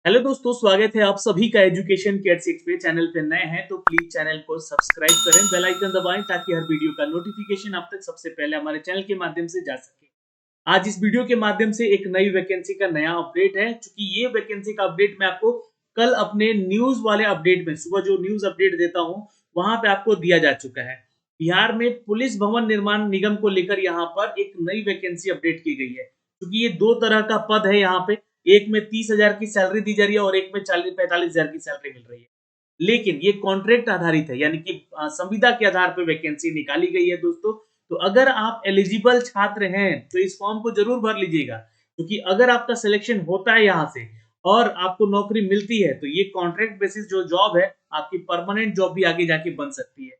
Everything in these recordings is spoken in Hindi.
हेलो दोस्तों, स्वागत है आप सभी का एजुकेशन केयर 6 पे। चैनल पे नए हैं तो प्लीज चैनल को सब्सक्राइब करें, बेल आइकन दबाएं ताकि हर वीडियो का नोटिफिकेशन आप तक सबसे पहले हमारे चैनल के माध्यम से जा सके। आज इस वीडियो के माध्यम से एक नई वैकेंसी का नया अपडेट है। क्योंकि ये वैकेंसी का अपडेट मैं आपको कल अपने न्यूज वाले अपडेट में, सुबह जो न्यूज अपडेट देता हूं वहां पे आपको दिया जा चुका है। बिहार में पुलिस भवन निर्माण निगम को लेकर यहाँ पर एक नई वैकेंसी अपडेट की गई है। क्योंकि ये दो तरह का पद है यहाँ पे, एक में 30,000 की सैलरी दी जा रही है और एक में 40-45,000 की सैलरी मिल रही है। लेकिन ये कॉन्ट्रैक्ट आधारित है, यानी कि संविदा के आधार पर वैकेंसी निकाली गई है दोस्तों। तो अगर आप एलिजिबल छात्र हैं तो इस फॉर्म को जरूर भर लीजिएगा। क्योंकि अगर आपका सिलेक्शन होता है यहाँ से और आपको नौकरी मिलती है तो ये कॉन्ट्रैक्ट बेसिस जो जॉब है आपकी परमानेंट जॉब भी आगे जाके बन सकती है।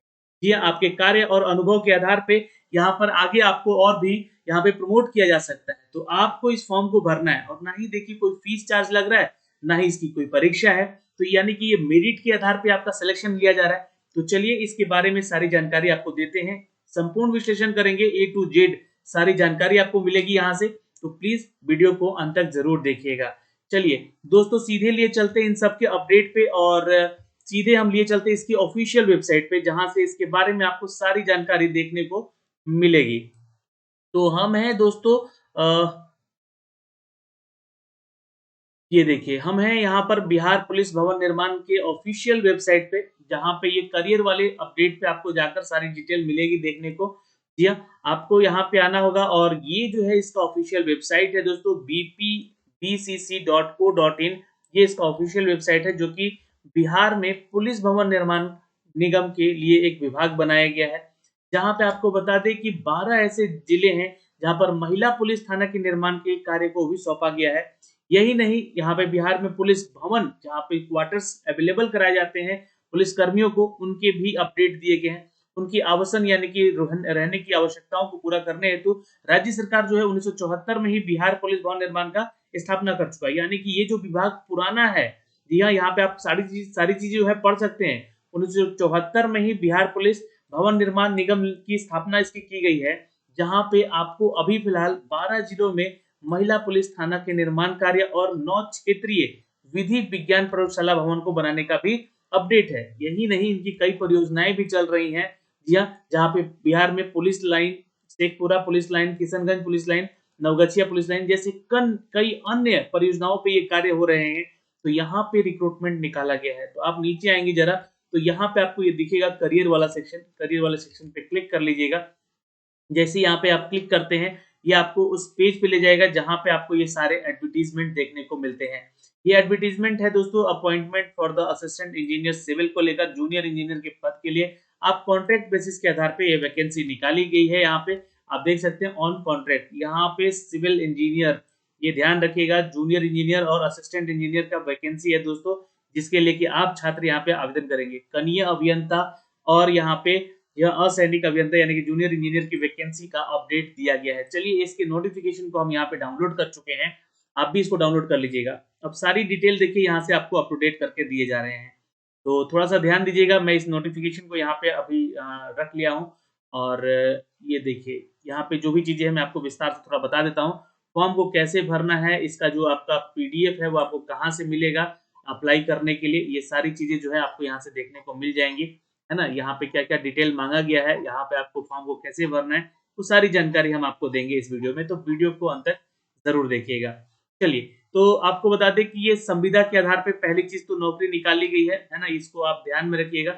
ये आपके कार्य और अनुभव के आधार पे यहाँ पर आगे आपको और भी यहाँ पे प्रमोट किया जा सकता है। तो आपको इस फॉर्म को भरना है और ना ही देखिए कोई फीस चार्ज लग रहा है, ना ही इसकी कोई परीक्षा है। तो यानी कि ये मेरिट के आधार पे आपका सिलेक्शन लिया जा रहा है। तो चलिए इसके बारे में सारी जानकारी आपको देते हैं, संपूर्ण विश्लेषण करेंगे, ए टू जेड सारी जानकारी आपको मिलेगी यहाँ से। तो प्लीज वीडियो को अंत तक जरूर देखिएगा। चलिए दोस्तों, सीधे लिए चलते हैं इन सब के अपडेट पे और सीधे हम लिए चलते हैं इसकी ऑफिशियल वेबसाइट पे, जहां से इसके बारे में आपको सारी जानकारी देखने को मिलेगी। तो हम हैं दोस्तों, ये देखिए हम हैं यहाँ पर बिहार पुलिस भवन निर्माण के ऑफिशियल वेबसाइट पे, जहाँ पे ये करियर वाले अपडेट पे आपको जाकर सारी डिटेल मिलेगी देखने को। जी हाँ, आपको यहाँ पे आना होगा और ये जो है इसका ऑफिशियल वेबसाइट है दोस्तों, bpbcc.co.in। ये इसका ऑफिशियल वेबसाइट है जो कि बिहार में पुलिस भवन निर्माण निगम के लिए एक विभाग बनाया गया है। जहाँ पे आपको बता दें कि 12 ऐसे जिले हैं जहाँ पर महिला पुलिस थाना के निर्माण के कार्य को भी सौंपा गया है। यही नहीं, यहाँ पे बिहार में पुलिस भवन जहाँ पे क्वार्टर्स अवेलेबल कराए जाते हैं पुलिस कर्मियों को, उनके भी अपडेट दिए गए हैं। उनकी आवासन यानी कि रहने की आवश्यकताओं को पूरा करने हेतु राज्य सरकार जो है 1974 में ही बिहार पुलिस भवन निर्माण का स्थापना कर चुका है। यानी कि ये जो विभाग पुराना है, जी हाँ, यहाँ पे आप सारी चीजें जो है पढ़ सकते हैं। 1974 में ही बिहार पुलिस भवन निर्माण निगम की स्थापना इसकी की गई है, जहाँ पे आपको अभी फिलहाल 12 जिलों में महिला पुलिस थाना के निर्माण कार्य और 9 क्षेत्रीय विधि विज्ञान प्रयोगशाला भवन को बनाने का भी अपडेट है। यही नहीं, इनकी कई परियोजनाएं भी चल रही हैं। जी हाँ, जहाँ पे बिहार में police line, Sheikhpura police line, Kishanganj police line, Naugachia police line जैसे कई अन्य परियोजनाओं पे ये कार्य हो रहे हैं। तो यहाँ पे रिक्रूटमेंट निकाला गया है। तो आप नीचे आएंगे जरा, तो यहाँ पे आपको ये दिखेगा करियर वाला सेक्शन। करियर वाले सेक्शन पे क्लिक कर लीजिएगा। जैसे यहाँ पे आप क्लिक करते हैं, ये आपको उस पेज पे ले जाएगा जहां पे आपको ये सारे एडवर्टीजमेंट देखने को मिलते हैं। ये एडवर्टीजमेंट है दोस्तों, appointment for the assistant engineer civil को लेकर जूनियर इंजीनियर के पद के लिए आप कॉन्ट्रैक्ट बेसिस के आधार पे ये वैकेंसी निकाली गई है। यहाँ पे आप देख सकते हैं ऑन कॉन्ट्रैक्ट, यहाँ पे सिविल इंजीनियर, ये ध्यान रखिएगा, जूनियर इंजीनियर और असिस्टेंट इंजीनियर का वैकेंसी है दोस्तों, जिसके लिए कि आप छात्र यहाँ पे आवेदन करेंगे। कनीय अभियंता और यहाँ पे यह असैनिक अभियंता यानी कि जूनियर इंजीनियर की वैकेंसी का अपडेट दिया गया है। चलिए इसके नोटिफिकेशन को हम यहाँ पे डाउनलोड कर चुके हैं, आप भी इसको डाउनलोड कर लीजिएगा। अब सारी डिटेल देखिए यहाँ से आपको अप टू डेट करके दिए जा रहे हैं। तो थोड़ा सा ध्यान दीजिएगा, मैं इस नोटिफिकेशन को यहाँ पे अभी रख लिया हूँ। और ये देखिए यहाँ पे जो भी चीजें हैं मैं आपको विस्तार से थोड़ा बता देता हूँ। फॉर्म को कैसे भरना है, इसका जो आपका पीडीएफ है वो आपको कहाँ से मिलेगा अप्लाई करने के लिए, ये सारी चीजें जो है आपको यहाँ से देखने को मिल जाएंगी, है ना। यहाँ पे क्या क्या डिटेल मांगा गया है, यहाँ पे आपको फॉर्म को कैसे भरना है, वो सारी जानकारी हम आपको देंगे इस वीडियो में। तो वीडियो को अंत तक जरूर देखिएगा। चलिए, तो आपको बता दें कि ये संविदा के आधार पे पहली चीज तो नौकरी निकाली गई है ना, इसको आप ध्यान में रखिएगा।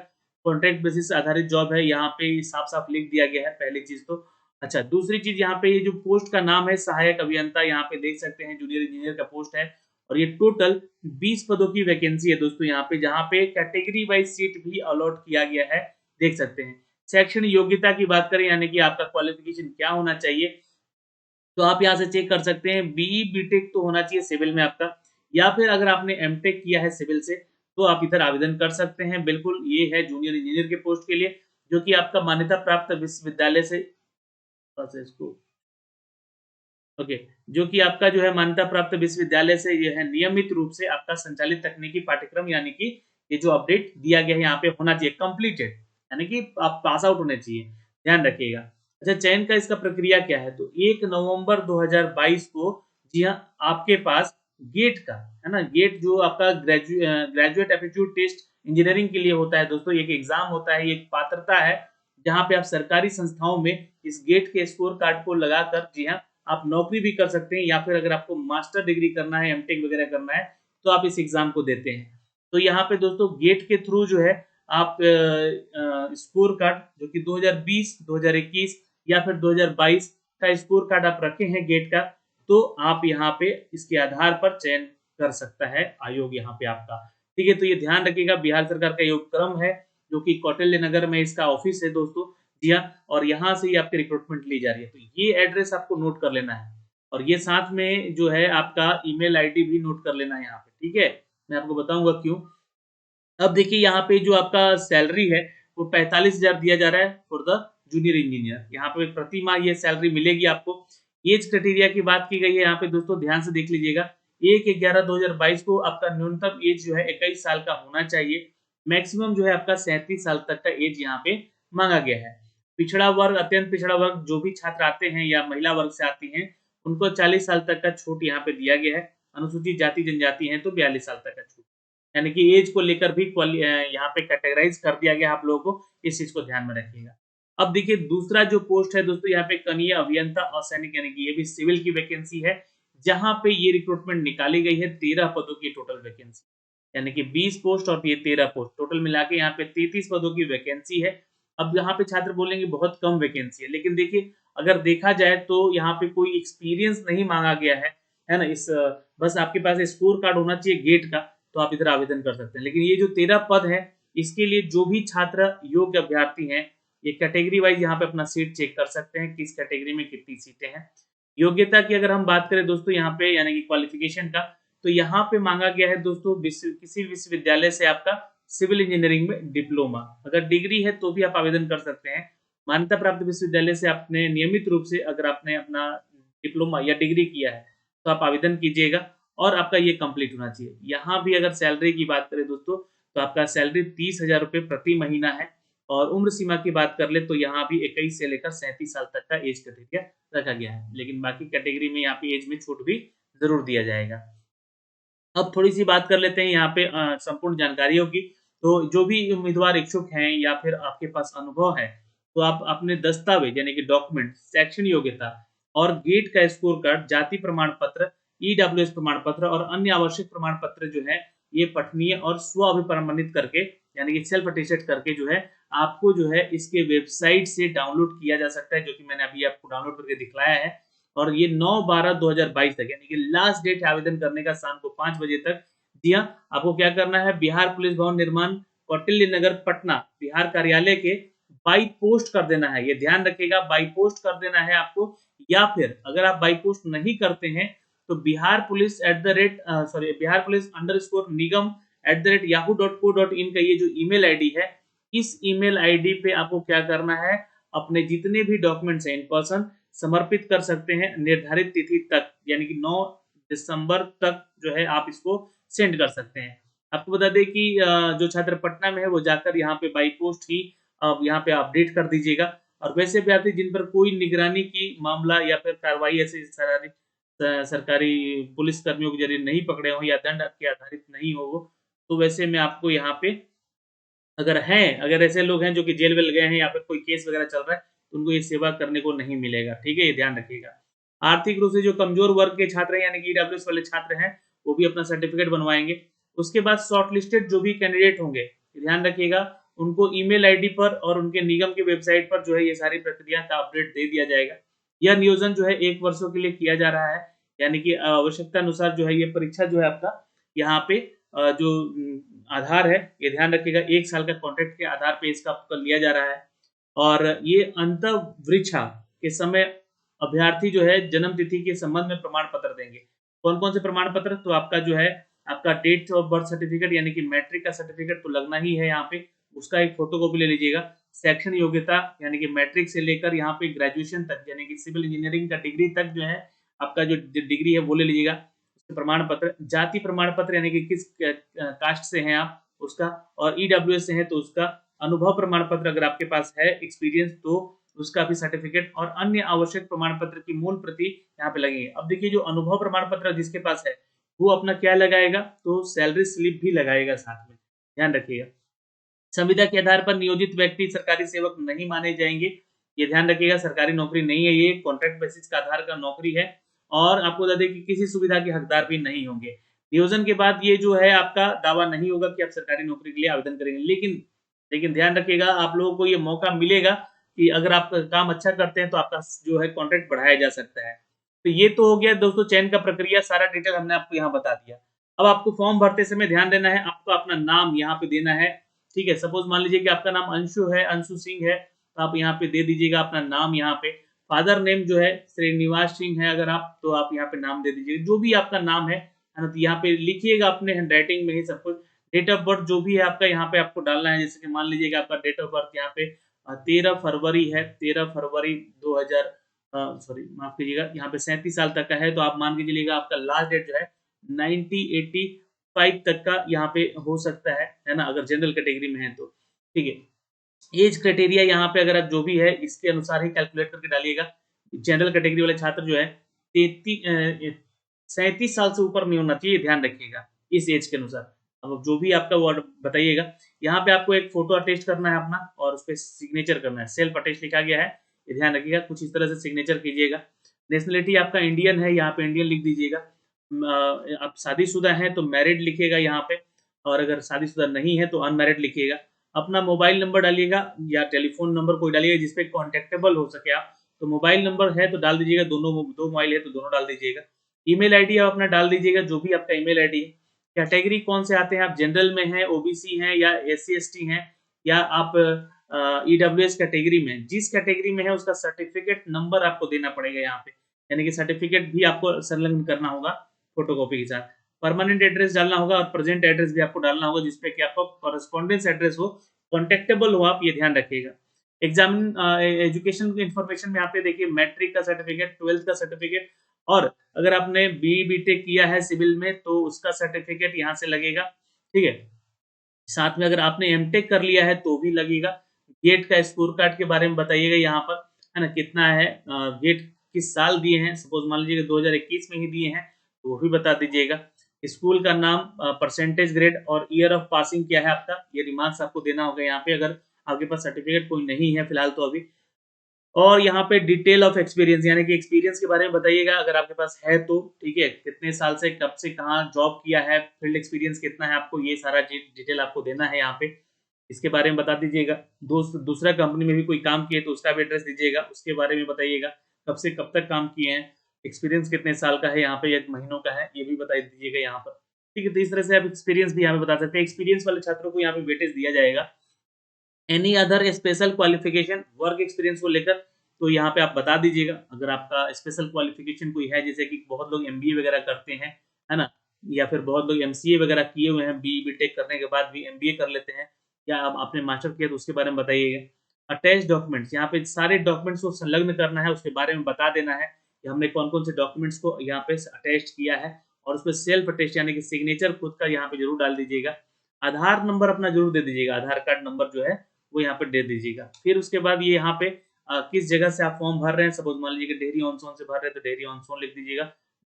कॉन्ट्रैक्ट बेसिस आधारित जॉब है, यहाँ पे साफ साफ लिख दिया गया है पहली चीज तो। अच्छा, दूसरी चीज यहाँ पे ये जो पोस्ट का नाम है सहायक अभियंता, यहाँ पे देख सकते हैं जूनियर इंजीनियर का पोस्ट है। और ये टोटल 20 पदों की वैकेंसी है दोस्तों यहाँ पे, जहाँ पे कैटेगरी वाइज सीट भी अलॉट किया गया है, देख सकते हैं। शैक्षणिक योग्यता की बात करें यानी कि आपका क्वालिफिकेशन क्या होना चाहिए, तो आप यहाँ से चेक कर सकते हैं। बीई बीटेक तो होना चाहिए सिविल में आपका, या फिर अगर आपने एमटेक किया है सिविल से तो आप इधर आवेदन कर सकते हैं। बिल्कुल, ये है जूनियर इंजीनियर के पोस्ट के लिए, जो कि आपका मान्यता प्राप्त विश्वविद्यालय से, बस इसको ओके, जो कि आपका जो है मान्यता प्राप्त विश्वविद्यालय से ये है नियमित रूप से आपका संचालित तकनीकी पाठ्यक्रम, यानी कि ये जो अपडेट दिया गया है यहाँ पे होना चाहिए कंप्लीटेड, यानी कि आप पास आउट होने चाहिए, ध्यान रखिएगा। अच्छा, चयन का इसका प्रक्रिया क्या है, तो 1 नवंबर 2022 को, जी हाँ, आपके पास गेट का, है ना, गेट जो आपका ग्रेजुएट एप्टीट्यूड टेस्ट इंजीनियरिंग के लिए होता है दोस्तों, एक एग्जाम होता है, एक पात्रता है, जहाँ पे आप सरकारी संस्थाओं में इस गेट के स्कोर कार्ड को लगाकर, जी हाँ, आप नौकरी भी कर सकते हैं, या फिर अगर आपको मास्टर डिग्री करना है, एमटेक वगैरह करना है, तो आप इस एग्जाम को देते हैं। तो यहाँ पे दोस्तों गेट के थ्रू जो है आप स्कोर कार्ड जो कि 2020, 2021 या फिर 2022 का स्कोर कार्ड आप रखे हैं गेट का, तो आप यहाँ पे इसके आधार पर चयन कर सकता है आयोग यहाँ पे आपका। ठीक है, तो ये ध्यान रखिएगा, बिहार सरकार का ये उपक्रम है जो कि कौटिल्य नगर में इसका ऑफिस है दोस्तों। जी हाँ, और यहाँ से ही आपकी रिक्रूटमेंट ली जा रही है। तो ये एड्रेस आपको नोट कर लेना है, और ये साथ में जो है आपका ईमेल आईडी भी नोट कर लेना है यहाँ पे। ठीक है, मैं आपको बताऊंगा क्यों। अब देखिए यहाँ पे जो आपका सैलरी है वो 45,000 दिया जा रहा है फॉर द जूनियर इंजीनियर। यहाँ पे प्रति माह ये सैलरी मिलेगी आपको। एज क्राइटेरिया की बात की गई है यहाँ पे दोस्तों, ध्यान से देख लीजिएगा। 1/11/2022 को आपका न्यूनतम एज जो है 21 साल का होना चाहिए। मैक्सिमम जो है आपका 37 साल तक का एज यहाँ पे मांगा गया है। पिछड़ा वर्ग, अत्यंत पिछड़ा वर्ग जो भी छात्र आते हैं या महिला वर्ग से आती हैं, उनको 40 साल तक का छूट यहाँ पे दिया गया है। अनुसूचित जाति जनजाति है तो 42 साल तक का छूट, यानी कि एज को लेकर भी यहाँ पे कैटेगराइज कर दिया गया आप लोगों को, इस चीज को ध्यान में रखिएगा। अब देखिए दूसरा जो पोस्ट है दोस्तों यहाँ पे कनीय अभियंता असैनिक, यानी कि ये भी सिविल की वैकेंसी है, जहां पे ये रिक्रूटमेंट निकाली गई है। 13 पदों की टोटल वैकेंसी, यानी कि 20 पोस्ट और ये 13 पोस्ट टोटल मिला के यहाँ पे 33 पदों की वैकेंसी है। अब यहाँ पे छात्र बोलेंगे बहुत कम वैकेंसी है, लेकिन देखिए अगर देखा जाए तो यहाँ पे कोई एक्सपीरियंस नहीं मांगा गया है ना। इस बस आपके पास स्कोर कार्ड होना चाहिए गेट का, तो आप इधर आवेदन कर सकते हैं। लेकिन ये जो 13 पद है, इसके लिए जो भी छात्र योग्य अभ्यर्थी हैं, ये कैटेगरी वाइज यहाँ पे अपना सीट चेक कर सकते हैं, किस कैटेगरी में कितनी सीटें हैं। योग्यता की अगर हम बात करें दोस्तों यहाँ पे, यानी कि क्वालिफिकेशन का, तो यहाँ पे मांगा गया है दोस्तों किसी विश्वविद्यालय से आपका सिविल इंजीनियरिंग में डिप्लोमा, अगर डिग्री है तो भी आप आवेदन कर सकते हैं। मान्यता प्राप्त विश्वविद्यालय से आपने नियमित रूप से अगर आपने अपना डिप्लोमा या डिग्री किया है, तो आप आवेदन कीजिएगा, और आपका ये कंप्लीट होना चाहिए। यहाँ भी अगर सैलरी की बात करें दोस्तों, तो आपका सैलरी 30,000 रुपये प्रति महीना है। और उम्र सीमा की बात कर ले तो यहाँ भी 21 से लेकर 37 साल तक का एज क्राइटेरिया रखा गया है, लेकिन बाकी कैटेगरी में यहाँ पे एज में छूट भी जरूर दिया जाएगा। अब थोड़ी-सी बात कर लेते हैं यहाँ पे संपूर्ण जानकारियों की। तो जो भी उम्मीदवार इच्छुक हैं या फिर आपके पास अनुभव है, तो आप अपने दस्तावेज यानी कि डॉक्यूमेंट, शैक्षणिक योग्यता और गेट का स्कोर कार्ड, जाति प्रमाण पत्र, ईडब्ल्यूएस प्रमाण पत्र और अन्य आवश्यक प्रमाण पत्र जो है, ये पठनीय और स्व अभिप्रमाणित करके, यानी कि सेल्फ अटेस्टेड करके जो है, आपको जो है इसके वेबसाइट से डाउनलोड किया जा सकता है, जो कि मैंने अभी आपको डाउनलोड करके दिखलाया है। और ये 9/12/2022 तक, यानी कि लास्ट डेट है आवेदन करने का शाम को 5 बजे तक। जी हाँ, आपको क्या करना है, बिहार पुलिस भवन निर्माण कौटिल्य नगर पटना बिहार कार्यालय के बाई पोस्ट कर देना है। ये ध्यान रखिएगा, बाई पोस्ट कर देना है आपको, या फिर अगर आप बाई पोस्ट नहीं करते हैं तो Bihar police Bihar police underscore Nigam @yahoo.co.in का ये जो ईमेल आईडी है, इस ईमेल आईडी पे आपको क्या करना है, अपने जितने भी डॉक्यूमेंट्स हैं इन पर्सन समर्पित कर सकते हैं निर्धारित तिथि तक, यानी कि 9 दिसंबर तक जो है आप इसको सेंड कर सकते हैं। आपको बता दें कि जो छात्र पटना में है वो जाकर यहाँ पे बाई पोस्ट ही यहाँ पे अपडेट कर दीजिएगा। और वैसे अभ्यर्थी जिन पर कोई निगरानी की मामला या फिर कार्रवाई ऐसे सरकारी पुलिस कर्मियों के जरिए नहीं पकड़े हों या दंड के आधारित नहीं हो वो, तो वैसे में आपको यहाँ पे अगर ऐसे लोग हैं जो कि जेल वेल गए हैं या फिर कोई केस वगैरह चल रहा है, तो उनको ये सेवा करने को नहीं मिलेगा। ठीक है, ये ध्यान रखिएगा। आर्थिक रूप से जो कमजोर वर्ग के छात्र हैं, यानी कि ईडब्ल्यूएस वाले छात्र हैं, वो भी अपना सर्टिफिकेट बनवाएंगे। उसके बाद शॉर्टलिस्टेड जो भी कैंडिडेट होंगे, ध्यान रखिएगा, उनको ईमेल आईडी पर और उनके निगम की वेबसाइट पर जो है ये सारी प्रक्रिया का अपडेट दे दिया जाएगा। यह नियोजन जो है 1 वर्षों के लिए किया जा रहा है, यानी कि आवश्यकता अनुसार जो है ये परीक्षा जो है आपका यहाँ पे जो आधार है, ये ध्यान रखिएगा 1 साल का कॉन्ट्रैक्ट के आधार पे इसका आपका लिया जा रहा है। और ये अंतःवृक्षा के समय अभ्यर्थी जो है जन्म तिथि के संबंध में प्रमाण पत्र देंगे। कौन-कौन से प्रमाण पत्र? तो आपका जो है आपका डेट ऑफ बर्थ सर्टिफिकेट, यानी कि मैट्रिक का सर्टिफिकेट तो लगना ही है यहाँ पे, उसका एक फोटोकॉपी ले लीजिएगा। शैक्षणिक योग्यता, यानी कि मैट्रिक से लेकर यहाँ पे ग्रेजुएशन तक, यानी कि सिविल इंजीनियरिंग का डिग्री तक जो है आपका जो डिग्री है वो ले लीजिएगा। प्रमाण पत्र, जाति प्रमाण पत्र, यानी कि किस कास्ट से हैं आप उसका, और ईडब्ल्यूएस से हैं तो उसका, अनुभव प्रमाण पत्र अगर आपके पास है एक्सपीरियंस तो उसका भी सर्टिफिकेट, और अन्य आवश्यक प्रमाण पत्र की मूल प्रति यहाँ पे लगेगी। अब देखिए जो अनुभव प्रमाण पत्र जिसके पास है वो अपना क्या लगाएगा, तो सैलरी स्लिप भी लगाएगा साथ में, ध्यान रखिएगा। संविदा के आधार पर नियोजित व्यक्ति सरकारी सेवक नहीं माने जाएंगे, ये ध्यान रखिएगा। सरकारी नौकरी नहीं है, ये कॉन्ट्रैक्ट बेसिस का आधार का नौकरी है। और आपको बता दें कि किसी सुविधा के हकदार भी नहीं होंगे। नियोजन के बाद ये जो है आपका दावा नहीं होगा कि आप सरकारी नौकरी के लिए आवेदन करेंगे, लेकिन लेकिन ध्यान रखिएगा, आप लोगों को ये मौका मिलेगा कि अगर आप काम अच्छा करते हैं तो आपका जो है कॉन्ट्रैक्ट बढ़ाया जा सकता है। तो ये तो हो गया दोस्तों चयन का प्रक्रिया, सारा डिटेल हमने आपको यहाँ बता दिया। अब आपको फॉर्म भरते समय ध्यान देना है, आपको अपना नाम यहाँ पे देना है, ठीक है। सपोज मान लीजिए कि आपका नाम अंशु है, अंशु सिंह है, तो आप यहाँ पे दे दीजिएगा अपना नाम यहाँ पे। फादर नेम जो है श्रीनिवास सिंह है अगर आप, तो आप यहाँ पे नाम दे दीजिएगा, जो भी आपका नाम है ना, तो यहाँ पे लिखिएगा अपने हैंडराइटिंग में ही सब कुछ। डेट ऑफ बर्थ जो भी है आपका यहाँ पे आपको डालना है, जैसे कि मान लीजिए कि आपका डेट ऑफ बर्थ यहाँ पे 13 फरवरी है, 13 फरवरी 2000 सॉरी माफ कीजिएगा, यहाँ पे 37 साल तक का है, तो आप मान के चलिएगा आपका लास्ट डेट जो है 1985 तक का यहाँ पे हो सकता है ना, अगर जनरल कैटेगरी में है तो, ठीक है। एज क्राइटेरिया यहाँ पे अगर आप जो भी है इसके अनुसार ही कैलकुलेट करके डालिएगा। जनरल कैटेगरी वाले छात्र जो है 37 साल से ऊपर नहीं होना चाहिए, ध्यान रखिएगा इस एज के अनुसार। अब जो भी आपका वर्ड बताइएगा, यहाँ पे आपको एक फोटो अटेस्ट करना है अपना और उस पर सिग्नेचर करना है, सेल्फ अटेस्ट लिखा गया है, ये ध्यान रखिएगा, कुछ इस तरह से सिग्नेचर कीजिएगा। नेशनलिटी आपका इंडियन है, यहाँ पे इंडियन लिख दीजिएगा। आप शादीशुदा हैं तो मैरिड लिखिएगा यहाँ पे, और अगर शादीशुदा नहीं है तो अनमैरिड लिखिएगा। अपना मोबाइल नंबर डालिएगा या टेलीफोन नंबर कोई डालिएगा जिसपे कॉन्टेक्टेबल हो सके आप, तो मोबाइल नंबर है तो डाल दीजिएगा, दोनों दो मोबाइल है तो दोनों डाल दीजिएगा। ईमेल आईडी आप अपना डाल दीजिएगा, जो भी आपका ईमेल आईडी है। कैटेगरी कौन से आते हैं, आप जनरल में हैं, ओबीसी हैं या एससी एसटी हैं, या आप ईडब्ल्यूएस कैटेगरी में, जिस कैटेगरी में है उसका सर्टिफिकेट नंबर आपको देना पड़ेगा यहाँ पे, यानी कि सर्टिफिकेट भी आपको संलग्न करना होगा फोटोकॉपी के साथ। परमानेंट एड्रेस डालना होगा और प्रेजेंट एड्रेस भी आपको डालना होगा, जिसपे कि आपका कॉरेस्पॉन्डेंस एड्रेस हो, कॉन्टेक्टेबल हो आप, ये ध्यान रखिएगा। एग्जाम एजुकेशन की इन्फॉर्मेशन में यहाँ पे देखिए मैट्रिक का सर्टिफिकेट, 12th का सर्टिफिकेट, और अगर आपने बी बीटेक किया है सिविल में तो उसका सर्टिफिकेट यहाँ से लगेगा, ठीक है। साथ में अगर आपने एमटेक कर लिया है तो भी लगेगा। गेट का स्कोर कार्ड के बारे में बताइएगा यहाँ पर, है ना, कितना है, गेट किस साल दिए हैं, सपोज मान लीजिए 2021 में ही दिए हैं तो वो भी बता दीजिएगा। स्कूल का नाम, परसेंटेज ग्रेड और ईयर ऑफ पासिंग क्या है आपका, ये रिमार्क्स आपको देना होगा यहाँ पे, अगर आपके पास सर्टिफिकेट कोई नहीं है फिलहाल तो अभी। और यहाँ पे डिटेल ऑफ एक्सपीरियंस, यानी कि एक्सपीरियंस के बारे में बताइएगा अगर आपके पास है तो, ठीक है, कितने साल से कब से कहाँ जॉब किया है, फील्ड एक्सपीरियंस कितना है आपको, ये सारा डिटेल आपको देना है यहाँ पे, इसके बारे में बता दीजिएगा। दूसरा कंपनी में भी कोई काम किए तो उसका भी एड्रेस दीजिएगा, उसके बारे में बताइएगा, कब से कब तक काम किए हैं, एक्सपीरियंस कितने साल का है यहाँ पे या महीनों का है, ये भी बता दीजिएगा यहाँ पर, ठीक है। तो इस तरह से आप एक्सपीरियंस भी यहाँ पे बता सकते हैं। एक्सपीरियंस वाले छात्रों को यहाँ पे वेटेज दिया जाएगा। Any other special qualification work experience को लेकर, तो यहाँ पे आप बता दीजिएगा, अगर आपका स्पेशल क्वालिफिकेशन कोई है, जैसे कि बहुत लोग एमबीए वगैरह करते हैं, है ना, या फिर बहुत लोग एमसीए वगैरह किए हुए हैं, बी बीटेक करने के बाद भी एमबीए कर लेते हैं, या आप आपने मास्टर किया तो उसके बारे में बताइएगा। अटैच डॉक्यूमेंट्स, यहाँ पे सारे डॉक्यूमेंट्स को संलग्न करना है, उसके बारे में बता देना है कि हमने कौन कौन से डॉक्यूमेंट्स को यहाँ पे अटैच किया है, और उस पर सेल्फ अटेस्ट यानी कि सिग्नेचर खुद का यहाँ पे जरूर डाल दीजिएगा। आधार नंबर अपना जरूर दे दीजिएगा, आधार कार्ड नंबर जो है वो यहाँ पे दे दीजिएगा। फिर उसके बाद ये यहाँ पे किस जगह से आप फॉर्म भर रहे हैं, सपोज मान लीजिए कि डेहरी ऑन सोन से भर रहे हैं तो डेहरी ऑन सोन लिख दीजिएगा।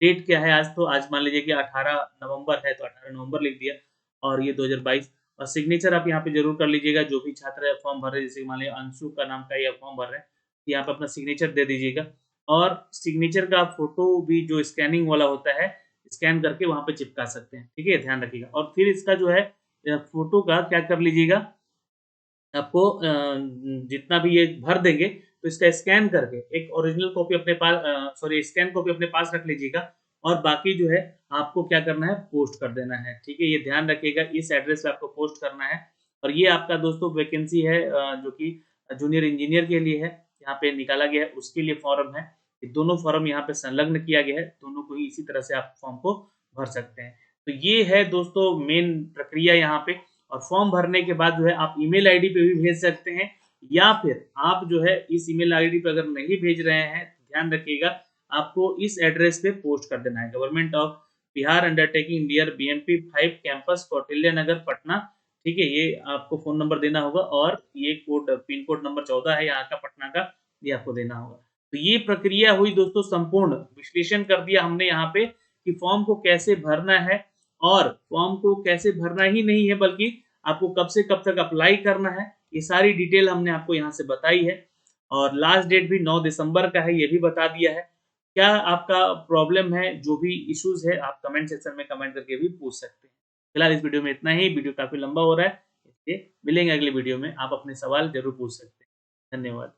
डेट क्या है आज, तो आज मान लीजिए कि 18 नवंबर है तो 18 नवंबर लिख दिया, और ये 2022। और सिग्नेचर आप यहाँ पे जरूर कर लीजिएगा, जो भी छात्र फॉर्म भर रहे हैं, जैसे मान लीजिए अंशु का नाम का या फॉर्म भर रहे हैं, यहाँ पे अपना सिग्नेचर दे दीजिएगा। और सिग्नेचर का फोटो भी जो स्कैनिंग वाला होता है, स्कैन करके वहां पे चिपका सकते हैं, ठीक है, ध्यान रखिएगा। और फिर इसका जो है फोटो का क्या कर लीजिएगा, आपको जितना भी ये भर देंगे तो इसका स्कैन करके एक ओरिजिनल कॉपी अपने पास, सॉरी स्कैन कॉपी अपने पास रख लीजिएगा, और बाकी जो है आपको क्या करना है, पोस्ट कर देना है, ठीक है। ये ध्यान रखिएगा, इस एड्रेस पे आपको पोस्ट करना है। और ये आपका दोस्तों वैकेंसी है जो कि जूनियर इंजीनियर के लिए है, यहाँ पे निकाला गया है, उसके लिए फॉर्म है। ये दोनों फॉर्म यहाँ पे संलग्न किया गया है, दोनों को ही इसी तरह से आप फॉर्म को भर सकते हैं। तो ये है दोस्तों मेन प्रक्रिया यहाँ पे। और फॉर्म भरने के बाद जो है आप ईमेल आईडी पे भी भेज सकते हैं, या फिर आप जो है इस ईमेल आईडी पे अगर नहीं भेज रहे हैं, ध्यान रखिएगा, आपको इस एड्रेस पे पोस्ट कर देना है। Government of Bihar undertaking near BMP 5 campus Kautilya Nagar Patna, ठीक है। ये आपको फोन नंबर देना होगा, और ये कोड पिन कोड नंबर 14 है यहाँ का पटना का, ये आपको देना होगा। तो ये प्रक्रिया हुई दोस्तों संपूर्ण, विश्लेषण कर दिया हमने यहाँ पे कि फॉर्म को कैसे भरना है और फॉर्म को कैसे भरना ही नहीं है बल्कि आपको कब से कब तक अप्लाई करना है, ये सारी डिटेल हमने आपको यहाँ से बताई है। और लास्ट डेट भी 9 दिसंबर का है, ये भी बता दिया है। क्या आपका प्रॉब्लम है, जो भी इश्यूज़ है, आप कमेंट सेक्शन में कमेंट करके भी पूछ सकते हैं। फिलहाल इस वीडियो में इतना ही, वीडियो काफ़ी लंबा हो रहा है, इसलिए मिलेंगे अगले वीडियो में। आप अपने सवाल ज़रूर पूछ सकते हैं। धन्यवाद।